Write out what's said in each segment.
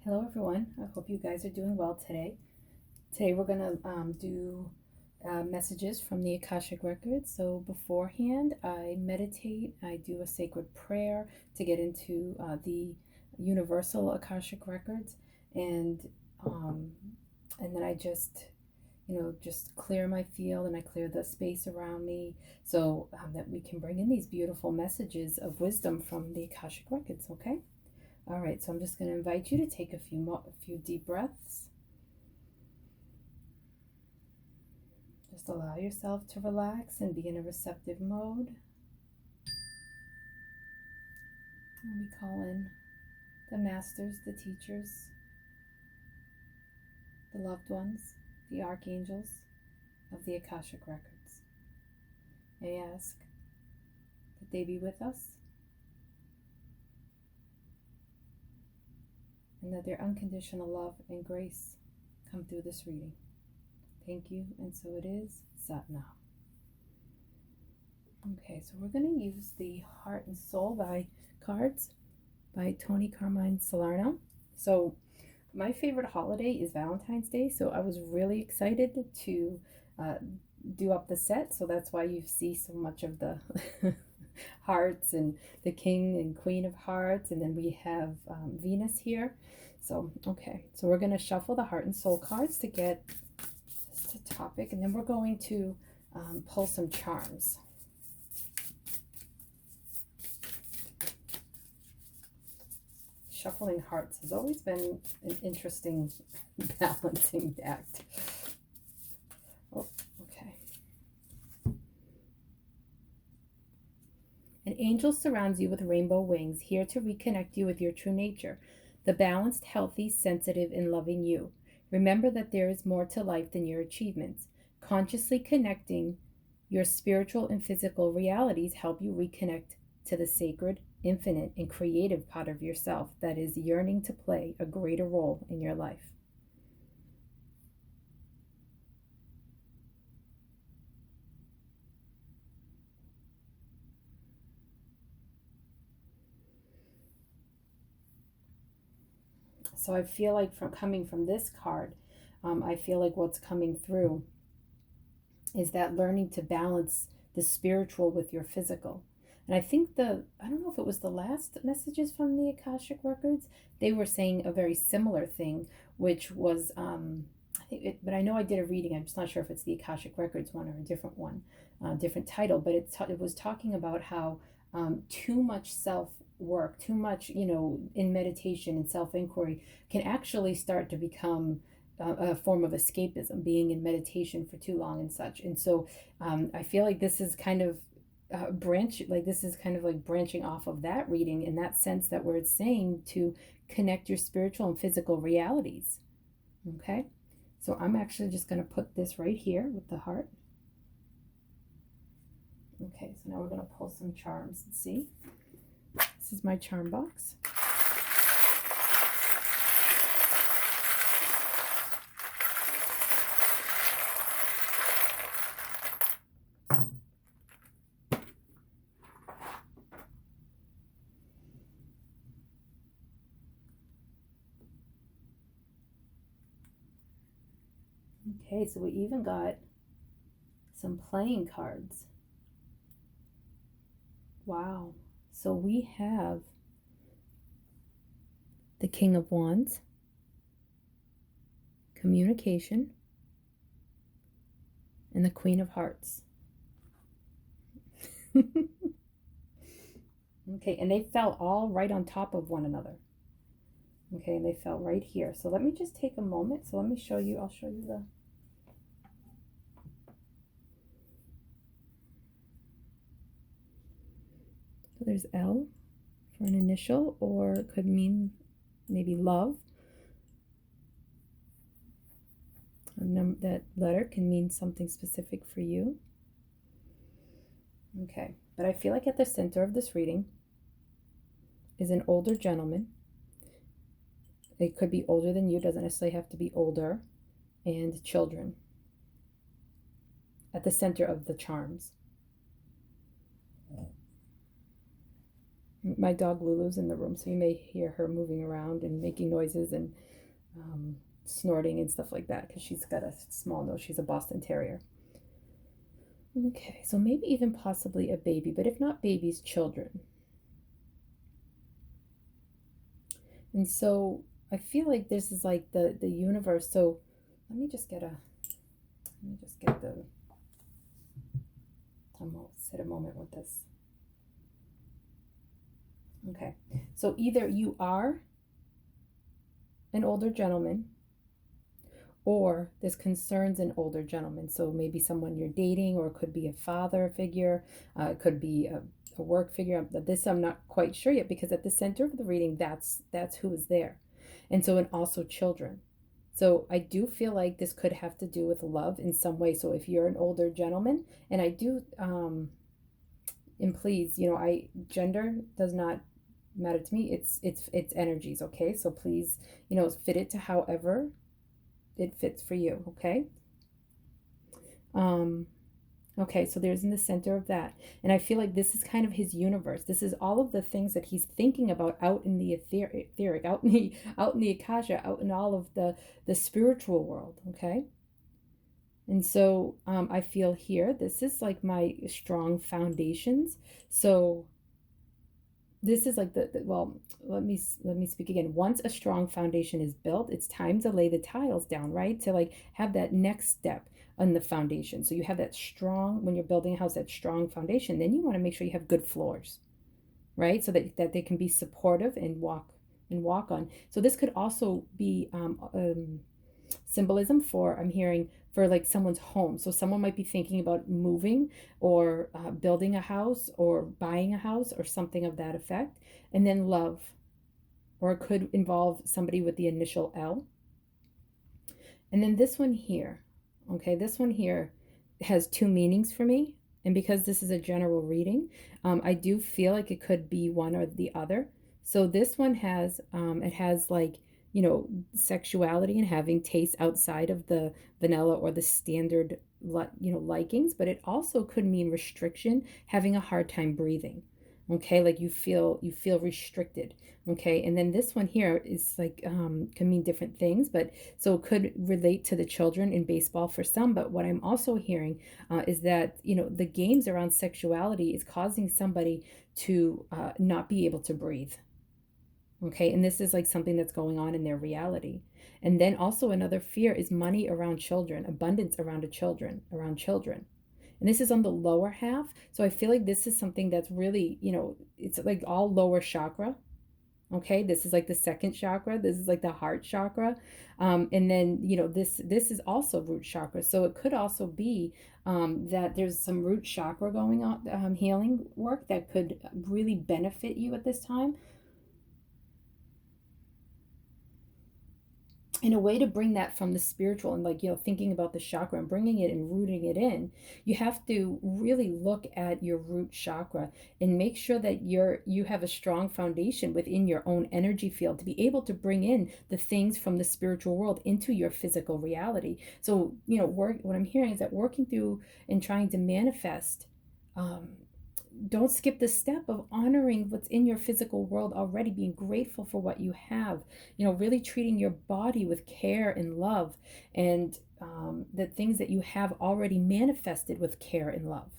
Hello everyone, I hope you guys are doing well today. Today we're going to do messages from the Akashic Records. So beforehand, I meditate, I do a sacred prayer to get into the universal Akashic Records, and um, and then I just clear my field and I clear the space around me so that we can bring in these beautiful messages of wisdom from the Akashic Records, okay? All right, so I'm just going to invite you to take a few deep breaths. Just allow yourself to relax and be in a receptive mode. And we call in the masters, the teachers, the loved ones, the archangels of the Akashic Records. I ask that they be with us and that their unconditional love and grace come through this reading. Thank you, and so it is. Sat Nam. Okay, so we're going to use the Heart and Soul by cards by Tony Carmine Salerno. So my favorite holiday is Valentine's Day, so I was really excited to do up the set. So that's why you see so much of the hearts and the King and Queen of Hearts, and then we have Venus here. So okay, so we're going to shuffle the Heart and Soul cards to get this topic, and then we're going to pull some charms. Shuffling hearts has always been an interesting balancing act. Oh, okay. An angel surrounds you with rainbow wings, here to reconnect you with your true nature, the balanced, healthy, sensitive, and loving you. Remember that there is more to life than your achievements. Consciously connecting your spiritual and physical realities help you reconnect to the sacred, infinite, and creative part of yourself that is yearning to play a greater role in your life. So I feel like coming from this card, I feel like what's coming through is that learning to balance the spiritual with your physical. And I think I don't know if it was the last messages from the Akashic Records, they were saying a very similar thing, which was, but I know I did a reading. I'm just not sure if it's the Akashic Records one or a different one, different title, but it was talking about how too much self work, too much, in meditation and self inquiry can actually start to become a form of escapism, being in meditation for too long and such. And so I feel like this is kind of branching off of that reading, in that sense, that where it's saying to connect your spiritual and physical realities. Okay, so I'm actually just going to put this right here with the heart. Okay, so now we're going to pull some charms and see. This is my charm box. Okay, so we even got some playing cards. Wow. So we have the King of Wands, communication, and the Queen of Hearts. Okay, and they fell all right on top of one another. Okay, and they fell right here. So let me just take a moment. So let me show you, I'll show you the... So there's L for an initial, or it could mean maybe love. That letter can mean something specific for you. Okay, but I feel like at the center of this reading is an older gentleman. It could be older than you, doesn't necessarily have to be older, and children at the center of the charms. My dog Lulu's in the room, so you may hear her moving around and making noises and um, snorting and stuff like that because she's got a small nose. She's a Boston Terrier. Okay, so maybe even possibly a baby, but if not babies, children. And so I feel like this is like the universe. So let me just get a let me just get the I'll sit a moment with this. Okay. So either you are an older gentleman or this concerns an older gentleman. So maybe someone you're dating, or it could be a father figure, it could be a work figure. This I'm not quite sure yet because at the center of the reading, that's who is there, and so and also children. So I do feel like this could have to do with love in some way. So if you're an older gentleman, and I do, and please, I gender does not matter to me. It's energies, okay? So please, fit it to however it fits for you, okay? Um, okay, so there's in the center of that. And I feel like this is kind of his universe. This is all of the things that he's thinking about out in the etheric, out in the Akasha, out in all of the spiritual world, okay? And so I feel here, this is like my strong foundations. So this is like well, let me speak again. Once a strong foundation is built, it's time to lay the tiles down, right? To like have that next step on the foundation. So you have that strong, when you're building a house, that strong foundation, then you want to make sure you have good floors, right? So that they can be supportive and walk on. So this could also be symbolism for, I'm hearing, for like someone's home. So someone might be thinking about moving or building a house or buying a house or something of that effect. And then love, or it could involve somebody with the initial L. And then this one here, okay, this one here has two meanings for me. And because this is a general reading, I do feel like it could be one or the other. So this one has, it has like, sexuality and having tastes outside of the vanilla or the standard, likings, but it also could mean restriction, having a hard time breathing. Okay, like you feel restricted. Okay, and then this one here is like can mean different things, but so it could relate to the children in baseball for some. But what I'm also hearing is that the games around sexuality is causing somebody to not be able to breathe. Okay, and this is like something that's going on in their reality. And then also another fear is money around children, abundance around children. And this is on the lower half. So I feel like this is something that's really, it's like all lower chakra. Okay, this is like the second chakra. This is like the heart chakra, and then this is also root chakra. So it could also be that there's some root chakra going on, healing work that could really benefit you at this time. In a way to bring that from the spiritual and like thinking about the chakra and bringing it and rooting it in, you have to really look at your root chakra and make sure that you have a strong foundation within your own energy field to be able to bring in the things from the spiritual world into your physical reality. So what I'm hearing is that working through and trying to manifest, um, don't skip the step of honoring what's in your physical world already, being grateful for what you have, really treating your body with care and love, and the things that you have already manifested with care and love.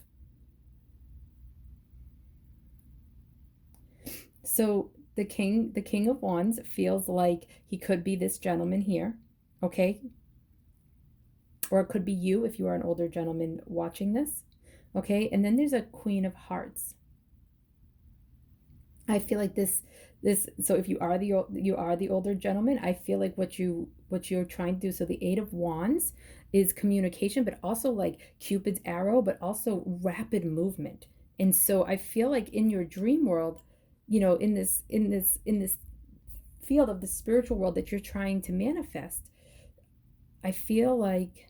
So the king of wands feels like he could be this gentleman here, okay? Or it could be you if you are an older gentleman watching this, okay? And then there's a queen of hearts. I feel like this so if you are the older gentleman, I feel like what you're trying to do. So the 8 of wands is communication, but also like Cupid's arrow, but also rapid movement. And so I feel like in your dream world, in this field of the spiritual world that you're trying to manifest, I feel like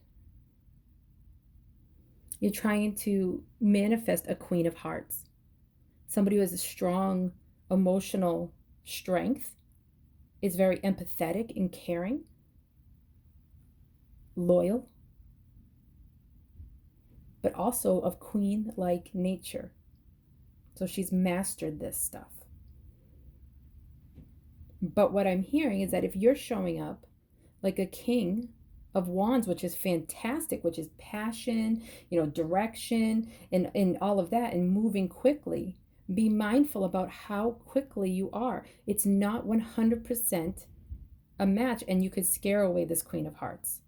you're trying to manifest a queen of hearts, somebody who has a strong emotional strength, is very empathetic and caring, loyal, but also of queen like nature. So she's mastered this stuff. But what I'm hearing is that if you're showing up like a king of wands, which is fantastic, which is passion, direction, and all of that, and moving quickly, be mindful about how quickly you are. It's not 100% a match, and you could scare away this Queen of Hearts.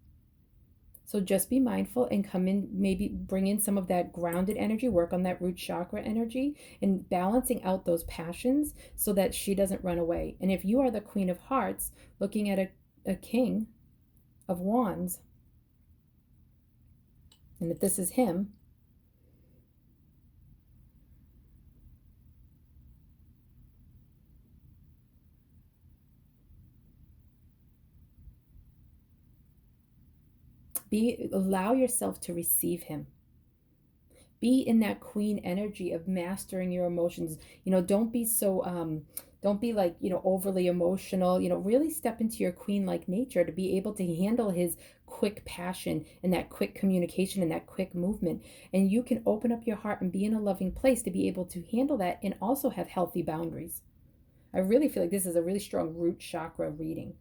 So just be mindful and come in, maybe bring in some of that grounded energy, work on that root chakra energy and balancing out those passions so that she doesn't run away. And if you are the Queen of Hearts looking at a king of wands, and if this is him, allow yourself to receive him. Be in that queen energy of mastering your emotions. Don't be so don't be like, overly emotional. Really step into your queen like nature to be able to handle his quick passion and that quick communication and that quick movement. And you can open up your heart and be in a loving place to be able to handle that and also have healthy boundaries. I really feel like this is a really strong root chakra reading.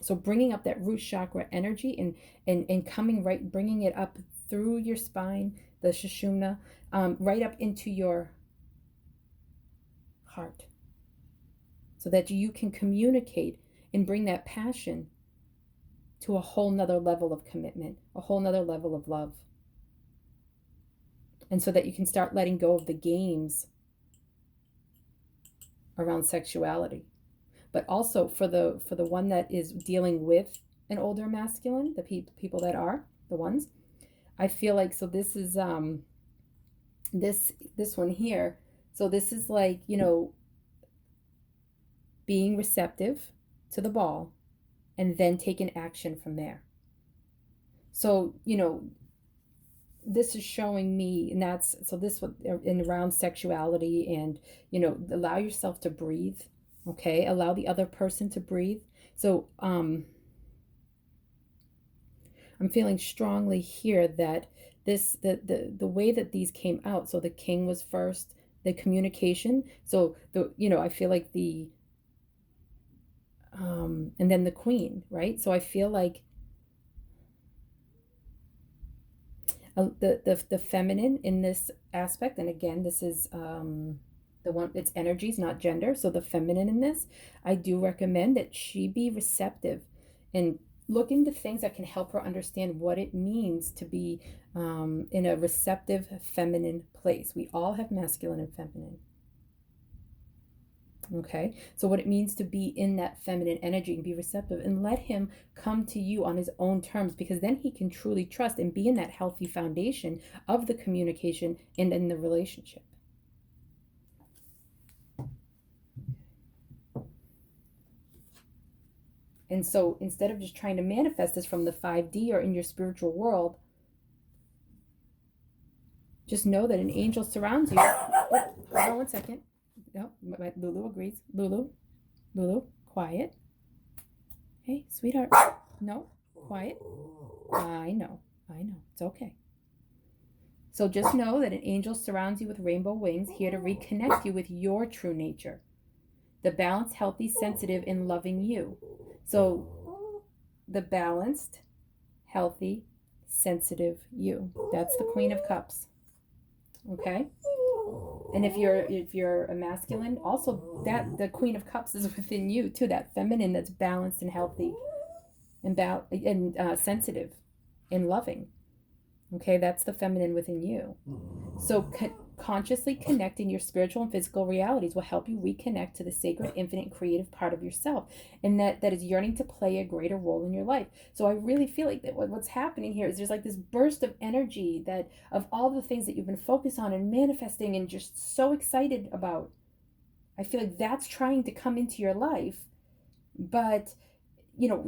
So bringing up that root chakra energy and coming right, bringing it up through your spine, the Sushumna, right up into your heart, so that you can communicate and bring that passion to a whole nother level of commitment, a whole nother level of love. And so that you can start letting go of the games around sexuality. But also for the one that is dealing with an older masculine, the people that are the ones, I feel like, so this is this one here. So this is like, being receptive to the ball and then taking action from there. So, this is showing me, and that's, so this in around sexuality, and, allow yourself to breathe. Okay. Allow the other person to breathe. So, I'm feeling strongly here that the way that these came out. So the king was first, the communication. So I feel like and then the queen, right? So I feel like the feminine in this aspect, and again, this is the one, it's energies, not gender. So the feminine in this, I do recommend that she be receptive and look into things that can help her understand what it means to be in a receptive feminine place. We all have masculine and feminine. Okay, so what it means to be in that feminine energy and be receptive and let him come to you on his own terms, because then he can truly trust and be in that healthy foundation of the communication and in the relationship. And so instead of just trying to manifest this from the 5D or in your spiritual world, just know that an angel surrounds you. Oh, hold on one second. No, Lulu agrees. Lulu, quiet. Hey, sweetheart. No, quiet. I know. It's okay. So just know that an angel surrounds you with rainbow wings, here to reconnect you with your true nature. The balanced, healthy, sensitive, and loving you. So the balanced, healthy, sensitive you. That's the Queen of Cups. Okay? And if you're a masculine, also that the Queen of Cups is within you too. That feminine that's balanced and healthy and sensitive and loving. Okay, that's the feminine within you. So consciously connecting your spiritual and physical realities will help you reconnect to the sacred, infinite, creative part of yourself, and that is yearning to play a greater role in your life. So I really feel like that what's happening here is there's like this burst of energy that of all the things that you've been focused on and manifesting and just so excited about. I feel like that's trying to come into your life, but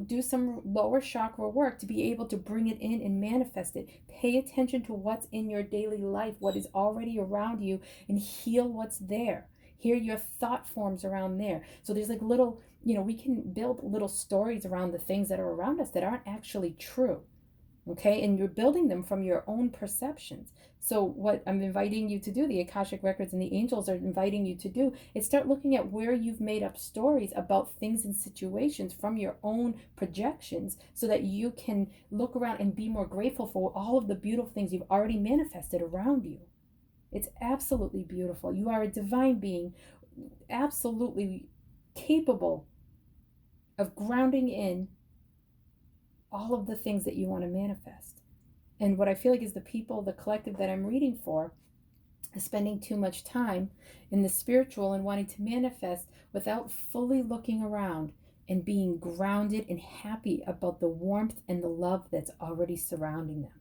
do some lower chakra work to be able to bring it in and manifest it. Pay attention to what's in your daily life, what is already around you, and heal what's there. Hear your thought forms around there. So there's like little, we can build little stories around the things that are around us that aren't actually true. Okay, and you're building them from your own perceptions. So what I'm inviting you to do, the Akashic records and the angels are inviting you to do, is start looking at where you've made up stories about things and situations from your own projections, so that you can look around and be more grateful for all of the beautiful things you've already manifested around you. It's absolutely beautiful. You are a divine being, absolutely capable of grounding in all of the things that you want to manifest. And what I feel like is the people, the collective that I'm reading for, is spending too much time in the spiritual and wanting to manifest without fully looking around and being grounded and happy about the warmth and the love that's already surrounding them.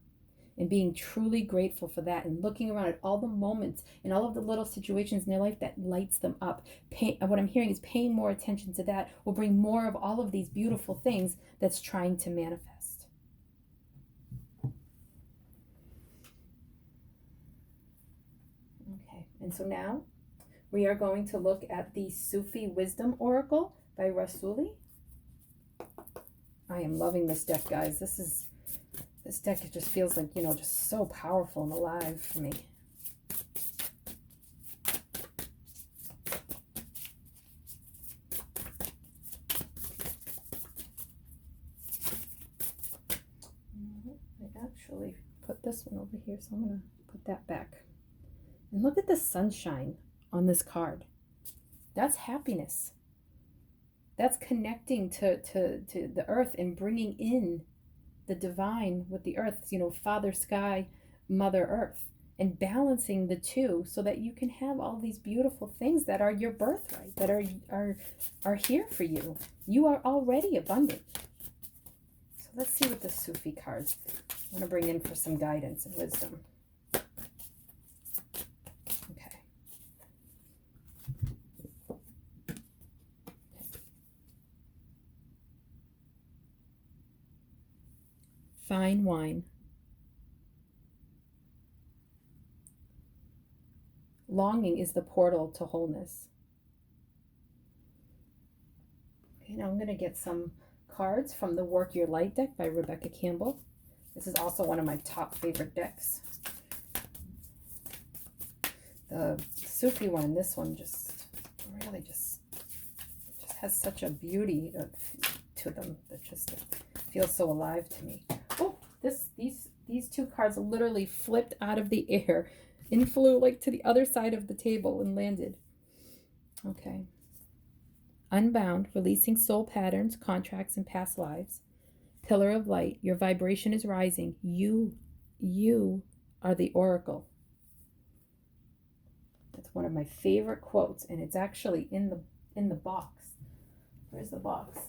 And being truly grateful for that, and looking around at all the moments and all of the little situations in their life that lights them up. What I'm hearing is paying more attention to that will bring more of all of these beautiful things that's trying to manifest. Okay, and so now we are going to look at the Sufi Wisdom Oracle by Rasuli. I am loving this deck, guys. This deck, it just feels like, just so powerful and alive for me. I actually put this one over here, so I'm going to put that back. And look at the sunshine on this card. That's happiness. That's connecting to the earth and bringing in the divine with the earth, Father Sky, Mother Earth, and balancing the two so that you can have all these beautiful things that are your birthright, that are here for you. You are already abundant. So let's see what the Sufi cards I want to bring in for some guidance and wisdom. Okay. Fine wine. Longing is the portal to wholeness. Okay, now I'm going to get some cards from the Work Your Light deck by Rebecca Campbell. This is also one of my top favorite decks. The Sufi one, this one just really just has such a beauty to them that just feels so alive to me. Oh, these two cards literally flipped out of the air and flew like to the other side of the table and landed. Okay. Unbound, releasing soul patterns, contracts, and past lives. Pillar of light, your vibration is rising. You are the oracle. That's one of my favorite quotes, and it's actually in the box. Where's the box?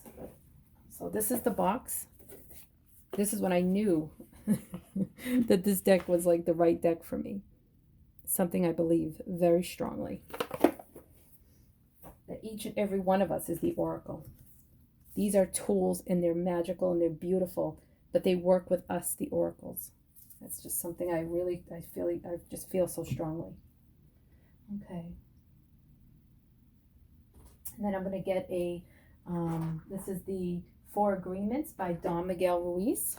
So this is the box. This is when I knew that this deck was like the right deck for me. Something I believe very strongly. That each and every one of us is the oracle. These are tools, and they're magical and they're beautiful, but they work with us, the oracles. That's just something I just feel so strongly. Okay. And then I'm going to get this is the Four Agreements by Don Miguel Ruiz.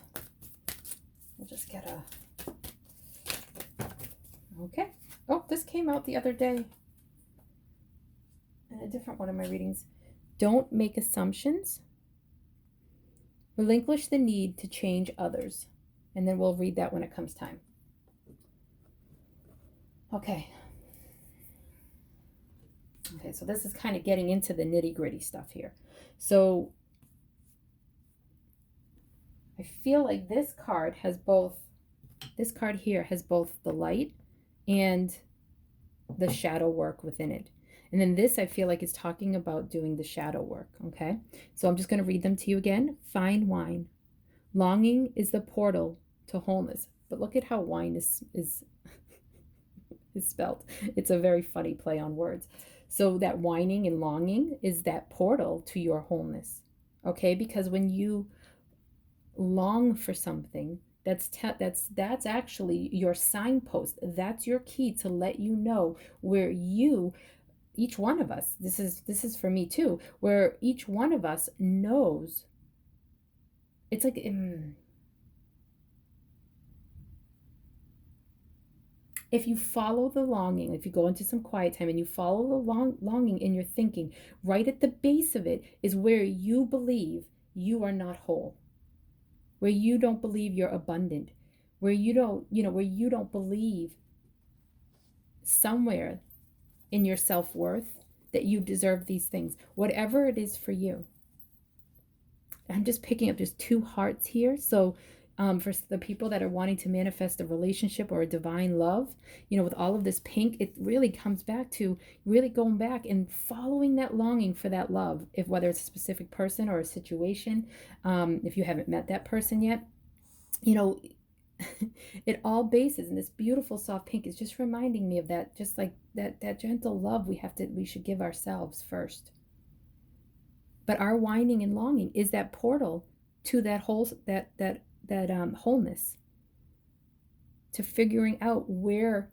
We'll just get okay. Oh, this came out the other day in a different one of my readings. Don't make assumptions. Relinquish the need to change others. And then we'll read that when it comes time. Okay. Okay, so this is kind of getting into the nitty-gritty stuff here. So I feel like this card here has both the light and the shadow work within it. And then this, I feel like, is talking about doing the shadow work, okay? So I'm just going to read them to you again. Fine wine. Longing is the portal to wholeness. But look at how wine is spelled. It's a very funny play on words. So that whining and longing is that portal to your wholeness, okay? Because when you long for something, that's actually your signpost. That's your key to let you know where each one of us, this is for me too, where each one of us knows. It's like If you follow the longing, if you go into some quiet time and you follow the longing in your thinking, right at the base of it is where you believe you are not whole, where you don't believe you're abundant, where you don't, where you don't believe somewhere in your self-worth that you deserve these things, whatever it is for you. I'm just picking up just two hearts here. So for the people that are wanting to manifest a relationship or a divine love, with all of this pink, it really comes back to really going back and following that longing for that love, if whether it's a specific person or a situation, if you haven't met that person yet, it all bases in this beautiful soft pink is just reminding me of that, just like that gentle love we should give ourselves first. But our whining and longing is that portal to that whole wholeness, to figuring out where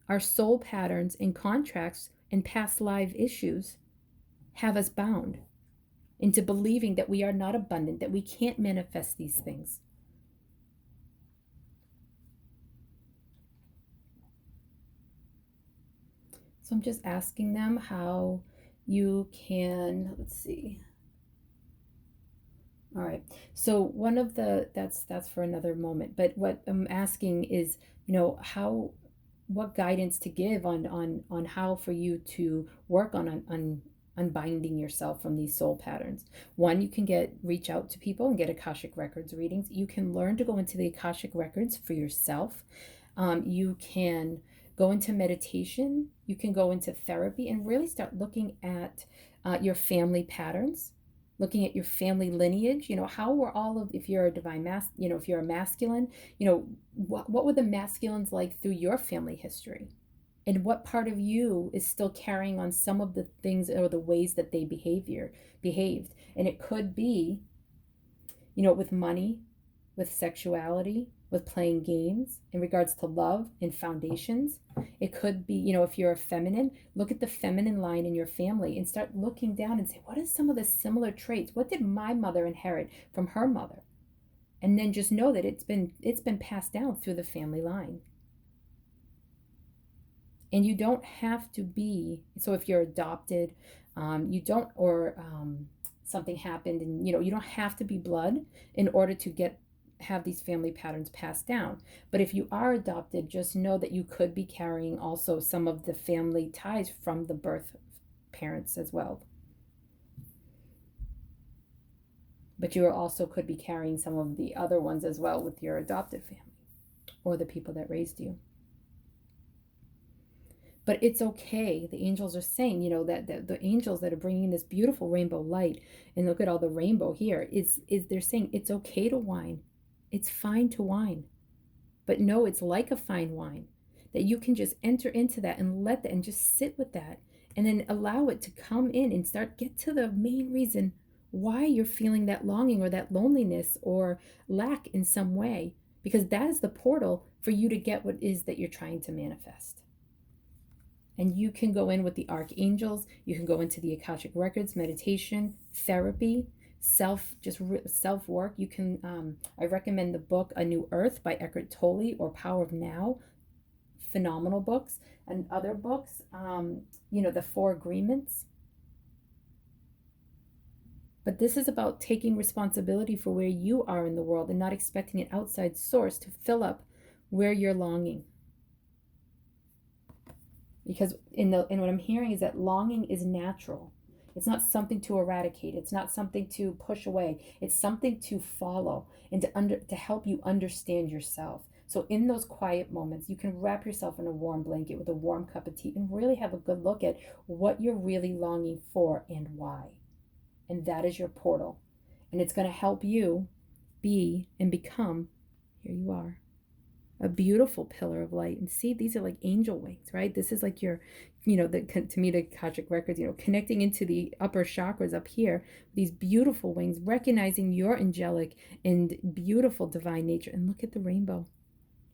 our soul patterns and contracts and past life issues have us bound into believing that we are not abundant, that we can't manifest these things. So I'm just asking them how you can, let's see. All right. So one of that's for another moment. But what I'm asking is, what guidance to give on how for you to work on unbinding yourself from these soul patterns. One, you can reach out to people and get Akashic Records readings. You can learn to go into the Akashic Records for yourself. You can go into meditation. You can go into therapy and really start looking at your family patterns, looking at your family lineage. How were if you're a divine if you're a masculine, what were the masculines like through your family history? And what part of you is still carrying on some of the things or the ways that they behaved? And it could be, with money, with sexuality, with playing games, in regards to love and foundations. It could be, if you're a feminine, look at the feminine line in your family and start looking down and say, what are some of the similar traits? What did my mother inherit from her mother? And then just know that it's been passed down through the family line. And you don't have to be, so if you're adopted, you don't, or something happened and, you don't have to be blood in order to have these family patterns passed down. But if you are adopted, just know that you could be carrying also some of the family ties from the birth parents as well. But you also could be carrying some of the other ones as well with your adopted family or the people that raised you. But it's okay. The angels are saying, that the angels that are bringing this beautiful rainbow light, and look at all the rainbow here, is they're saying it's okay to whine. It's fine to whine. But no, it's like a fine wine, that you can just enter into that and let that and just sit with that and then allow it to come in and get to the main reason why you're feeling that longing or that loneliness or lack in some way, because that is the portal for you to get what it is that you're trying to manifest. And you can go in with the archangels, you can go into the Akashic Records, meditation, therapy, self-work. You can, I recommend the book A New Earth by Eckhart Tolle or Power of Now, phenomenal books. And other books, the Four Agreements. But this is about taking responsibility for where you are in the world and not expecting an outside source to fill up where you're longing. Because in what I'm hearing is that longing is natural. It's not something to eradicate. It's not something to push away. It's something to follow and to help you understand yourself. So in those quiet moments, you can wrap yourself in a warm blanket with a warm cup of tea and really have a good look at what you're really longing for and why. And that is your portal. And it's going to help you be and become, here you are, a beautiful pillar of light. And see, these are like angel wings, right? This is like your, to me, the Akashic Records, connecting into the upper chakras up here, these beautiful wings, recognizing your angelic and beautiful divine nature. And look at the rainbow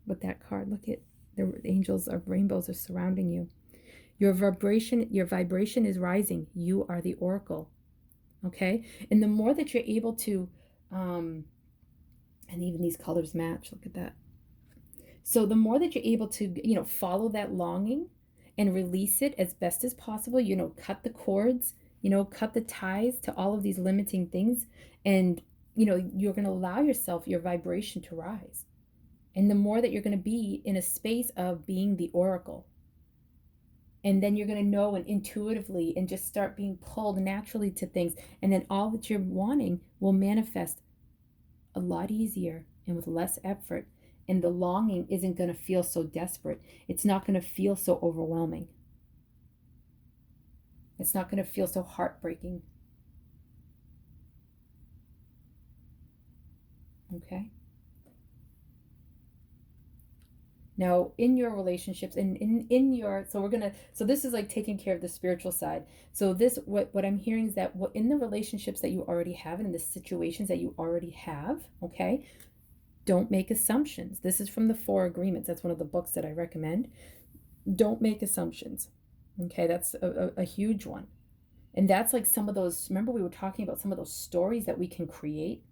with that card. Look at the angels of rainbows are surrounding you. Your vibration is rising. You are the oracle. Okay. And the more that you're able to, and even these colors match, look at that. So the more that you're able to, follow that longing and release it as best as possible, cut the cords, cut the ties to all of these limiting things. And, you're going to allow yourself, your vibration to rise. And the more that you're going to be in a space of being the oracle, and then you're going to know and intuitively and just start being pulled naturally to things. And then all that you're wanting will manifest a lot easier and with less effort. And the longing isn't going to feel so desperate. It's not going to feel so overwhelming. It's not going to feel so heartbreaking. Okay? Now, in your relationships, and in your, so this is like taking care of the spiritual side. So what I'm hearing is that in the relationships that you already have and in the situations that you already have, okay, don't make assumptions. This is from the Four Agreements. That's one of the books that I recommend. Don't make assumptions. Okay, that's a huge one. And that's like some of those, remember we were talking about some of those stories that we can create,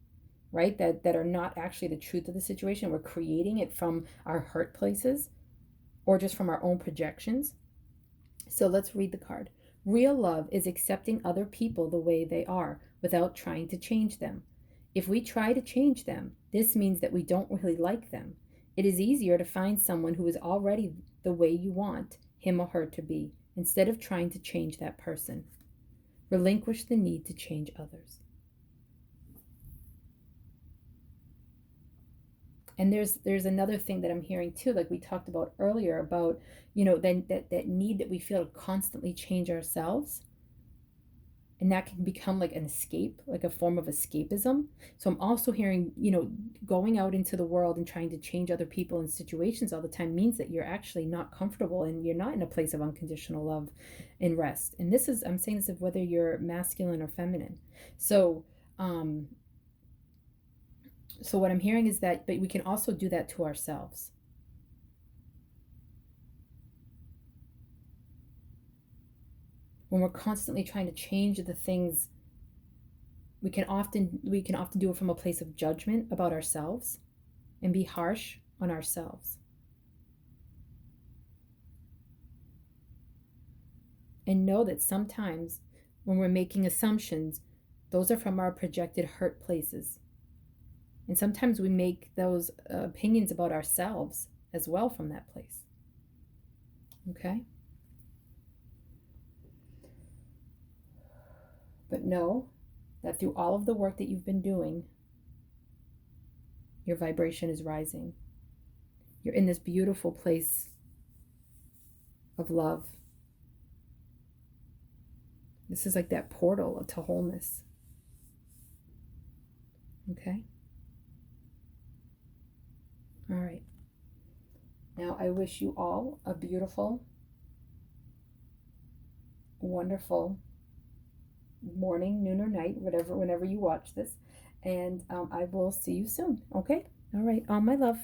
right? That are not actually the truth of the situation. We're creating it from our hurt places or just from our own projections. So let's read the card. Real love is accepting other people the way they are without trying to change them. If we try to change them, this means that we don't really like them. It is easier to find someone who is already the way you want him or her to be, instead of trying to change that person. Relinquish the need to change others. And there's another thing that I'm hearing too, like we talked about earlier about, then that need that we feel to constantly change ourselves. And that can become like an escape, like a form of escapism. So I'm also hearing, going out into the world and trying to change other people and situations all the time means that you're actually not comfortable and you're not in a place of unconditional love and rest. And I'm saying this of whether you're masculine or feminine. So, so what I'm hearing is that, but we can also do that to ourselves. When we're constantly trying to change the things, we can often do it from a place of judgment about ourselves and be harsh on ourselves. And know that sometimes when we're making assumptions, those are from our projected hurt places. And sometimes we make those opinions about ourselves as well from that place. Okay? But know that through all of the work that you've been doing, your vibration is rising. You're in this beautiful place of love. This is like that portal to wholeness. Okay? All right. Now I wish you all a beautiful, wonderful morning, noon, or night, whenever you watch this. And I will see you soon. Okay? All right. All my love.